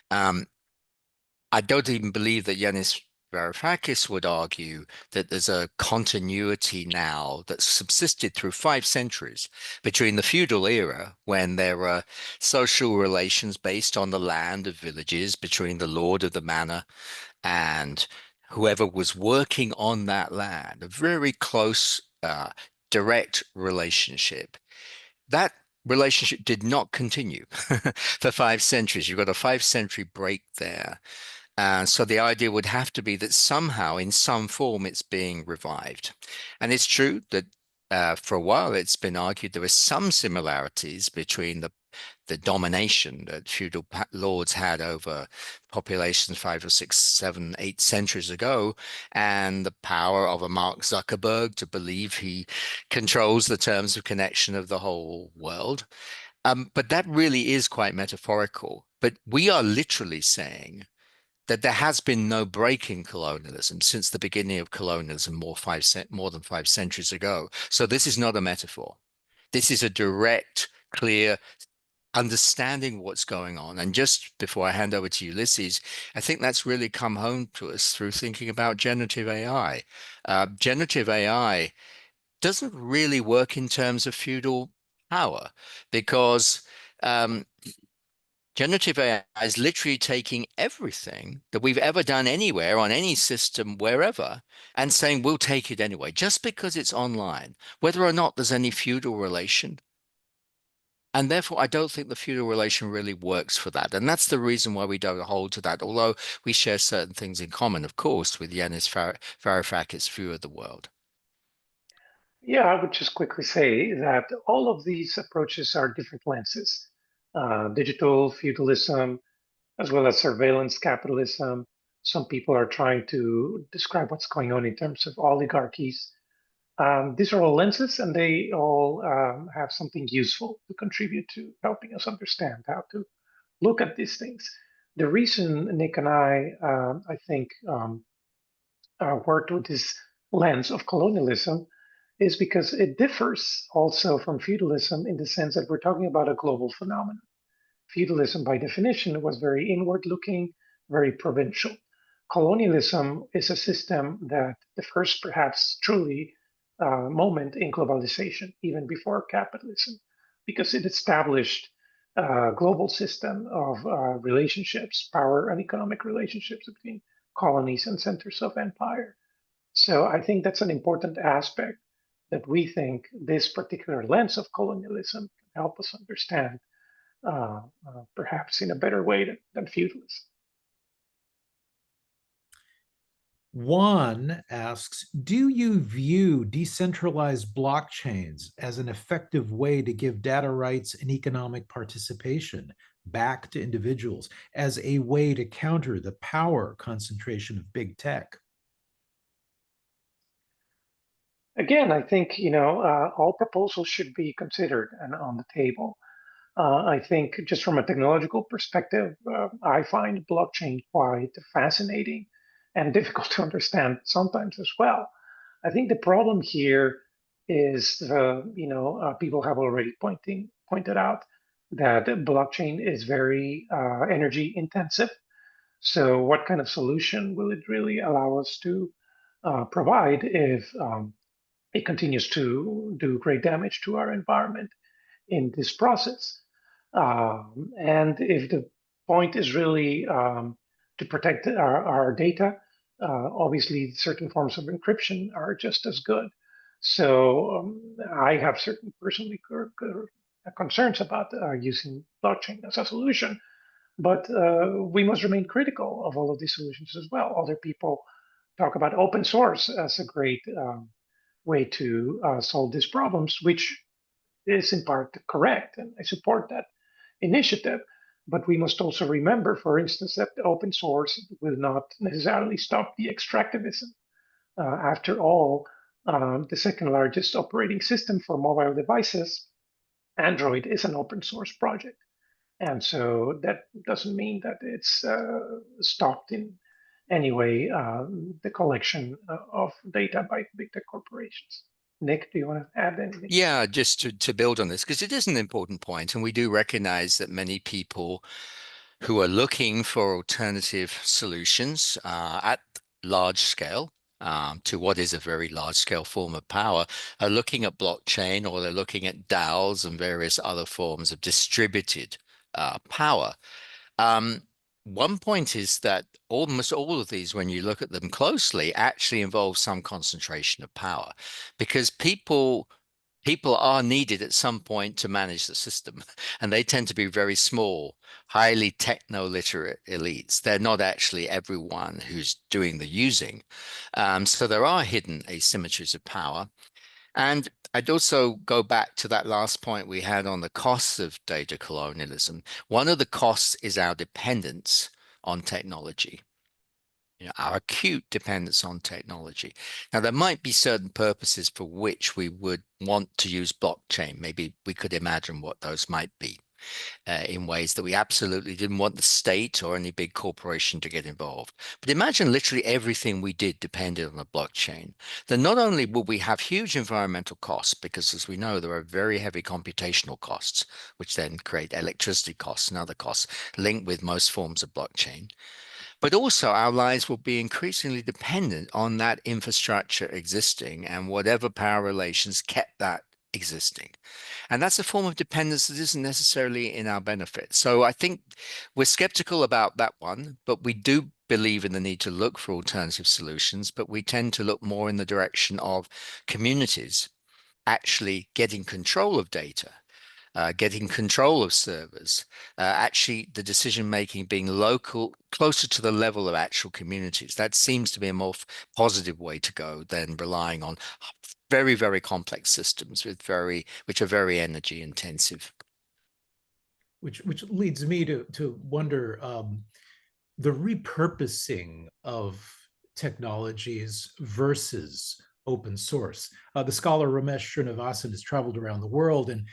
I don't even believe that Yanis Varoufakis would argue that there's a continuity now that's subsisted through 5 centuries between the feudal era, when there were social relations based on the land of villages between the lord of the manor and whoever was working on that land, a very close, direct relationship. That relationship did not continue for 5 centuries. You've got a 5 century break there. So the idea would have to be that somehow, in some form, it's being revived. And it's true that for a while it's been argued there were some similarities between the domination that feudal lords had over populations 5 or 6, 7, 8 centuries ago, and the power of a Mark Zuckerberg to believe he controls the terms of connection of the whole world. But that really is quite metaphorical. But we are literally saying that there has been no break in colonialism since the beginning of colonialism more than 5 centuries ago. So this is not a metaphor. This is a direct, clear understanding what's going on. And just before I hand over to Ulises, I think that's really come home to us through thinking about generative AI. Generative AI doesn't really work in terms of feudal power because generative AI is literally taking everything that we've ever done anywhere on any system, wherever, and saying we'll take it anyway, just because it's online, whether or not there's any feudal relation. And therefore, I don't think the feudal relation really works for that. And that's the reason why we don't hold to that, although we share certain things in common, of course, with Yanis Varoufakis' view of the world. Yeah, I would just quickly say that all of these approaches are different lenses. Digital feudalism, as well as surveillance capitalism. Some people are trying to describe what's going on in terms of oligarchies. These are all lenses, and they all have something useful to contribute to helping us understand how to look at these things. The reason Nick and I think, worked with this lens of colonialism is because it differs also from feudalism in the sense that we're talking about a global phenomenon. Feudalism, by definition, was very inward looking, very provincial. Colonialism is a system that the first, perhaps truly, moment in globalization, even before capitalism, because it established a global system of relationships, power and economic relationships between colonies and centers of empire. So I think that's an important aspect that we think this particular lens of colonialism can help us understand, perhaps in a better way than feudalism. Juan asks, do you view decentralized blockchains as an effective way to give data rights and economic participation back to individuals as a way to counter the power concentration of big tech? Again, I think all proposals should be considered and on the table. I think just from a technological perspective, I find blockchain quite fascinating and difficult to understand sometimes as well. I think the problem here is, people have already pointed out that blockchain is very energy intensive. So, what kind of solution will it really allow us to provide if it continues to do great damage to our environment in this process? And if the point is really to protect our data, obviously certain forms of encryption are just as good. So I have certain personally concerns about using blockchain as a solution, but we must remain critical of all of these solutions as well. Other people talk about open source as a great way to solve these problems, which is in part correct, and I support that initiative. But we must also remember, for instance, that the open source will not necessarily stop the extractivism. After all, the second largest operating system for mobile devices, Android, is an open source project. And so that doesn't mean that it's stopped in any way the collection of data by big tech corporations. Nick, do you want to add anything? Yeah, just to build on this, because it is an important point, and we do recognize that many people who are looking for alternative solutions at large scale to what is a very large scale form of power are looking at blockchain, or they're looking at DAOs and various other forms of distributed power. One point is that almost all of these, when you look at them closely, actually involve some concentration of power, because people people are needed at some point to manage the system, and they tend to be very small, highly techno-literate elites. They're not actually everyone who's doing the using. So there are hidden asymmetries of power. And I'd also go back to that last point we had on the costs of data colonialism. One of the costs is our dependence on technology. Our acute dependence on technology. Now, there might be certain purposes for which we would want to use blockchain. Maybe we could imagine what those might be in ways that we absolutely didn't want the state or any big corporation to get involved. But imagine literally everything we did depended on the blockchain. Then not only will we have huge environmental costs, because as we know, there are very heavy computational costs, which then create electricity costs and other costs linked with most forms of blockchain. But also, our lives will be increasingly dependent on that infrastructure existing and whatever power relations kept that existing. And that's a form of dependence that isn't necessarily in our benefit. So I think we're skeptical about that one, but we do believe in the need to look for alternative solutions, but we tend to look more in the direction of communities actually getting control of data, getting control of servers, actually the decision making being local, closer to the level of actual communities. That seems to be a more positive way to go than relying on very, very complex systems which are very energy intensive. Which leads me to wonder the repurposing of technologies versus open source. The scholar Ramesh Srinivasan has traveled around the world and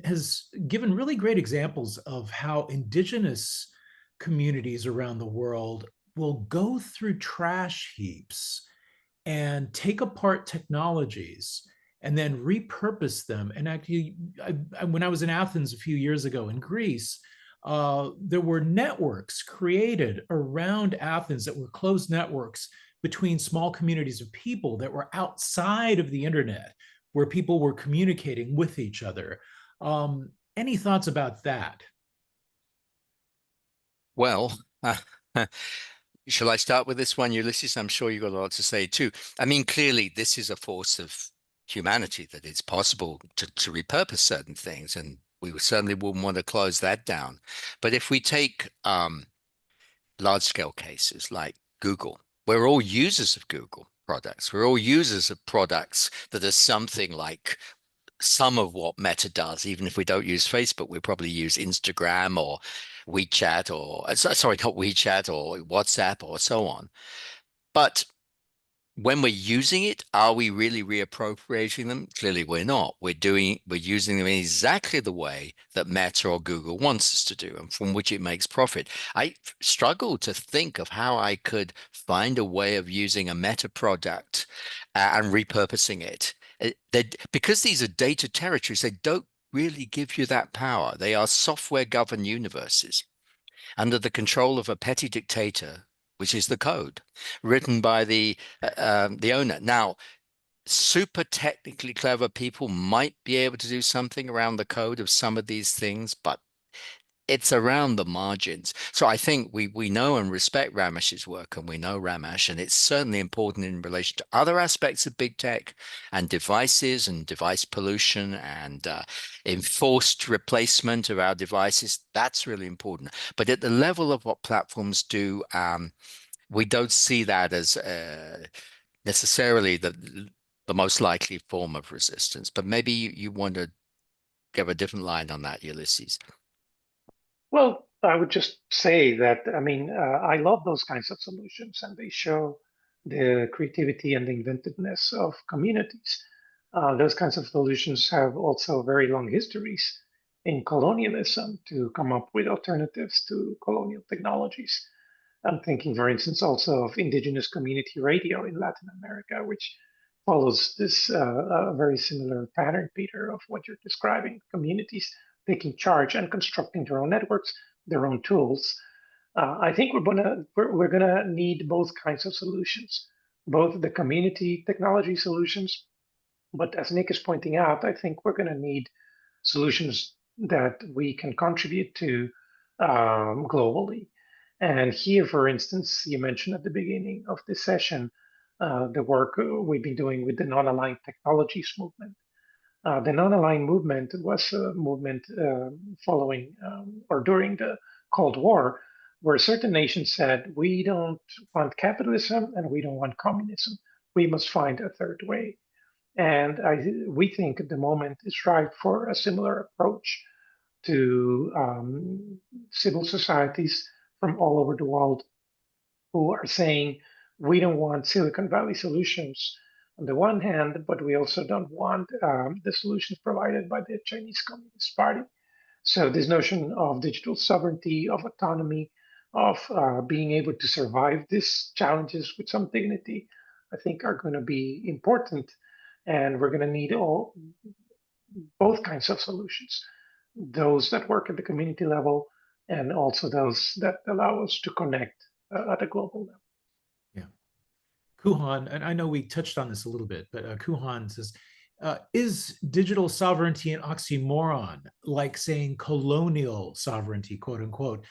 has given really great examples of how indigenous communities around the world will go through trash heaps and take apart technologies and then repurpose them. And actually, when I was in Athens a few years ago in Greece, there were networks created around Athens that were closed networks between small communities of people that were outside of the internet, where people were communicating with each other. Any thoughts about that? Well, shall I start with this one, Ulysses? I'm sure you've got a lot to say too. I mean, clearly, this is a force of humanity that it's possible to repurpose certain things, and we certainly wouldn't want to close that down. But if we take large-scale cases like Google, we're all users of Google products. We're all users of products that are something like some of what Meta does. Even if we don't use Facebook, we probably use Instagram or WeChat or, sorry, not WeChat or WhatsApp or so on. But when we're using it, are we really reappropriating them? Clearly, we're not. We're using them in exactly the way that Meta or Google wants us to do, and from which it makes profit. I struggle to think of how I could find a way of using a Meta product and repurposing it. Because these are data territories, they don't really give you that power. They are software governed universes under the control of a petty dictator, which is the code written by the owner. Now, super technically clever people might be able to do something around the code of some of these things, but it's around the margins. So I think we know and respect Ramesh's work, and we know Ramesh, and it's certainly important in relation to other aspects of big tech and devices and device pollution and enforced replacement of our devices. That's really important. But at the level of what platforms do, we don't see that as necessarily the most likely form of resistance. But maybe you want to give a different line on that, Ulysses. Well, I would just say that, I mean, I love those kinds of solutions, and they show the creativity and the inventiveness of communities. Those kinds of solutions have also very long histories in colonialism to come up with alternatives to colonial technologies. I'm thinking, for instance, also of indigenous community radio in Latin America, which follows this very similar pattern, Peter, of what you're describing, communities taking charge and constructing their own networks, their own tools. I think we're gonna need both kinds of solutions, both the community technology solutions, but as Nick is pointing out, I think we're gonna need solutions that we can contribute to globally. And here, for instance, you mentioned at the beginning of this session the work we've been doing with the non-aligned technologies movement. The non-aligned movement was a movement following or during the Cold War, where certain nations said, we don't want capitalism and we don't want communism. We must find a third way. And we think the moment is right for a similar approach to civil societies from all over the world who are saying we don't want Silicon Valley solutions on the one hand, but we also don't want the solutions provided by the Chinese Communist Party. So this notion of digital sovereignty, of autonomy, of being able to survive these challenges with some dignity, I think are going to be important, and we're going to need both kinds of solutions: those that work at the community level, and also those that allow us to connect at a global level. Yeah. Kuhan, and I know we touched on this a little bit, but Kuhan says, is digital sovereignty an oxymoron, like saying colonial sovereignty, quote unquote?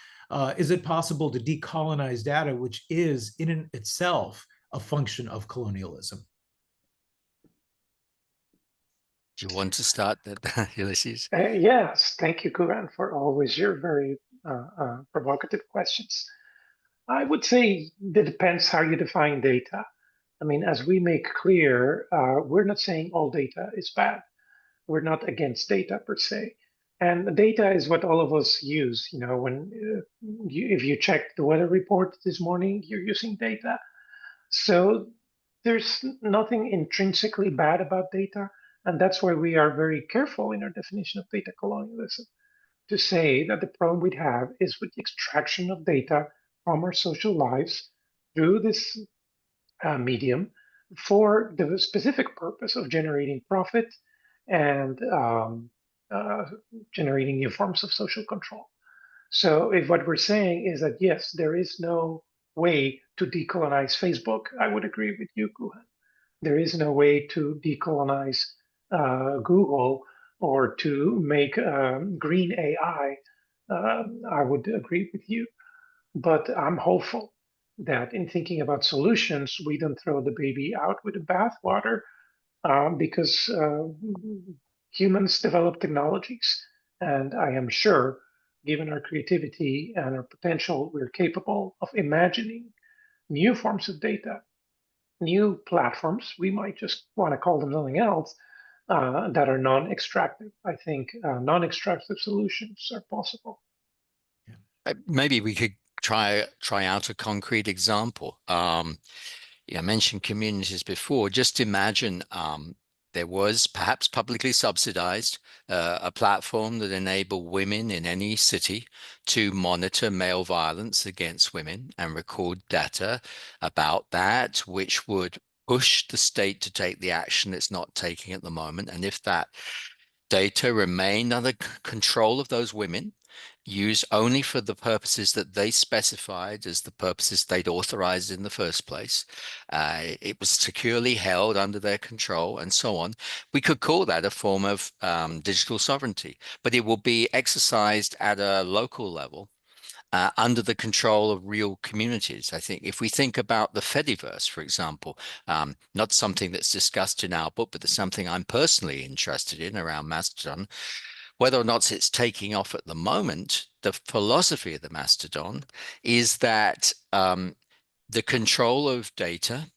Is it possible to decolonize data, which is in itself a function of colonialism? Do you want to start that, Ulises? Yes, thank you, Kuran, for always your very provocative questions. I would say that depends how you define data. I mean, as we make clear, we're not saying all data is bad. We're not against data per se. And data is what all of us use. You know, when if you check the weather report this morning, you're using data. So there's nothing intrinsically bad about data. And that's why we are very careful in our definition of data colonialism to say that the problem we have is with the extraction of data from our social lives through this medium for the specific purpose of generating profit and uh, generating new forms of social control. So, if what we're saying is that yes, there is no way to decolonize Facebook, I would agree with you, Guhan. There is no way to decolonize Google or to make green AI. I would agree with you. But I'm hopeful that in thinking about solutions, we don't throw the baby out with the bathwater because humans develop technologies. And I am sure, given our creativity and our potential, we're capable of imagining new forms of data, new platforms. We might just want to call them something else that are non extractive. I think non extractive solutions are possible. Maybe we could try out a concrete example. I mentioned communities before. Just imagine there was perhaps publicly subsidized a platform that enabled women in any city to monitor male violence against women and record data about that, which would push the state to take the action it's not taking at the moment. And if that data remained under control of those women, used only for the purposes that they specified as the purposes they'd authorized in the first place. It was securely held under their control and so on. We could call that a form of digital sovereignty, but it will be exercised at a local level. Under the control of real communities. I think if we think about the Fediverse, for example, not something that's discussed in our book, but there's something I'm personally interested in around Mastodon. Whether or not it's taking off at the moment, the philosophy of the Mastodon is that the control of data,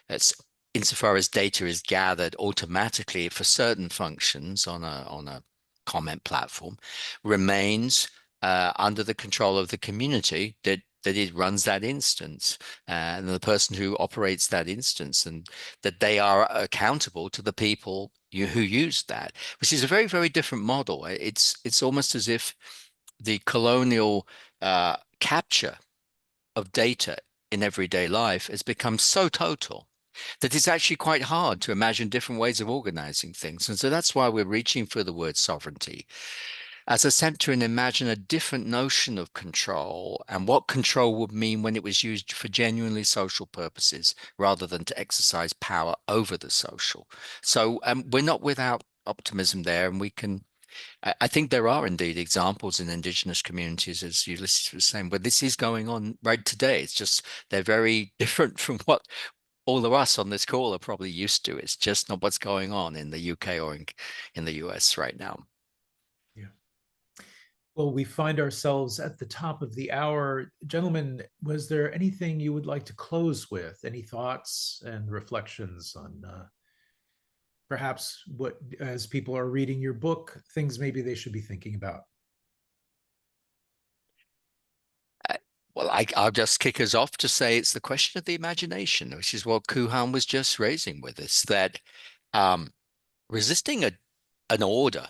that's insofar as data is gathered automatically for certain functions on a comment platform, remains under the control of the community that it runs that instance and the person who operates that instance, and that they are accountable to the people who use that, which is a very, very different model. It's almost as if the colonial capture of data in everyday life has become so total that it's actually quite hard to imagine different ways of organizing things. And so that's why we're reaching for the word sovereignty as a attempt to imagine a different notion of control and what control would mean when it was used for genuinely social purposes rather than to exercise power over the social. So we're not without optimism there, and we can. I think there are indeed examples in indigenous communities, as Ulysses was saying, where this is going on right today. It's just they're very different from what all of us on this call are probably used to. It's just not what's going on in the UK or in the US right now. Yeah. Well, we find ourselves at the top of the hour. Gentlemen, was there anything you would like to close with? Any thoughts and reflections on perhaps what, as people are reading your book, things maybe they should be thinking about? Well, I'll just kick us off to say it's the question of the imagination, which is what Kuhan was just raising with us, that resisting an order,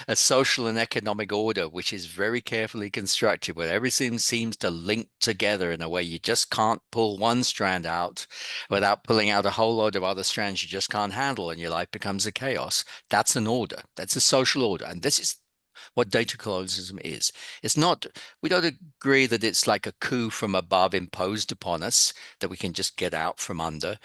a social and economic order, which is very carefully constructed, where everything seems to link together in a way you just can't pull one strand out without pulling out a whole load of other strands you just can't handle, and your life becomes a chaos. That's an order. That's a social order. And this is what data colonialism is. It's not, we don't agree that it's like a coup from above imposed upon us that we can just get out from under.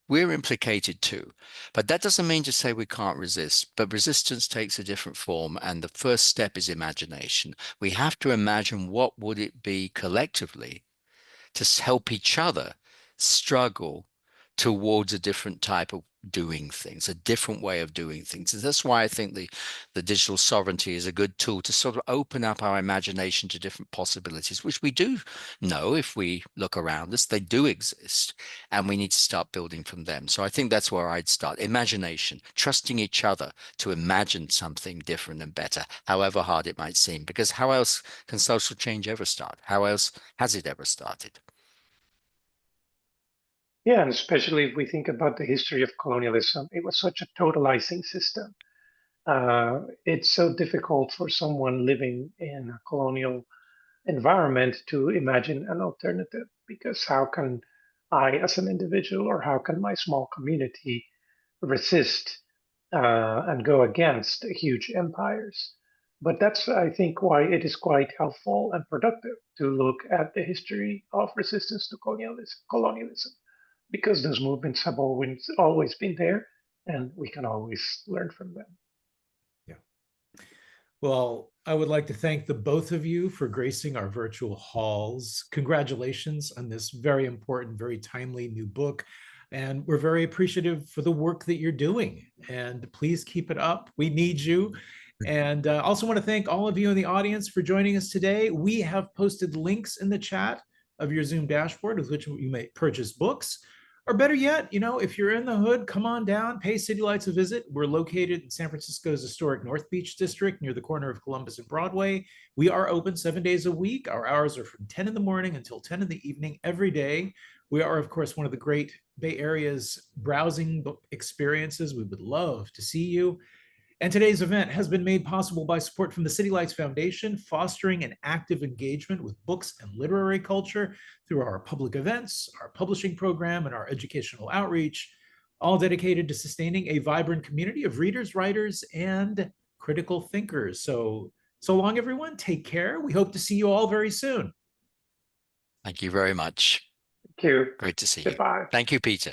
We're implicated too. But that doesn't mean to say we can't resist. But resistance takes a different form. And the first step is imagination. We have to imagine what would it be collectively to help each other struggle towards a different type of doing things, a different way of doing things. And that's why I think the digital sovereignty is a good tool to sort of open up our imagination to different possibilities, which we do know if we look around us, they do exist, and we need to start building from them. So I think that's where I'd start. Imagination, trusting each other to imagine something different and better, however hard it might seem, because how else can social change ever start? How else has it ever started? Yeah, and especially if we think about the history of colonialism, it was such a totalizing system. It's so difficult for someone living in a colonial environment to imagine an alternative because how can I, as an individual, or how can my small community resist and go against huge empires? But that's, I think, why it is quite helpful and productive to look at the history of resistance to colonialism because those movements have always been there, and we can always learn from them. Yeah. Well, I would like to thank the both of you for gracing our virtual halls. Congratulations on this very important, very timely new book. And we're very appreciative for the work that you're doing. And please keep it up. We need you. And also want to thank all of you in the audience for joining us today. We have posted links in the chat of your Zoom dashboard with which you may purchase books. Or better yet, if you're in the hood, come on down, pay City Lights a visit. We're located in San Francisco's historic North Beach district near the corner of Columbus and Broadway. We are open 7 days a week. Our hours are from 10 in the morning until 10 in the evening every day. We are, of course, one of the great Bay Area's browsing book experiences. We would love to see you. And today's event has been made possible by support from the City Lights Foundation, fostering an active engagement with books and literary culture through our public events, our publishing program, and our educational outreach, all dedicated to sustaining a vibrant community of readers, writers, and critical thinkers. So long, everyone. Take care. We hope to see you all very soon. Thank you very much. Thank you. Great to see you. Goodbye. Thank you, Peter.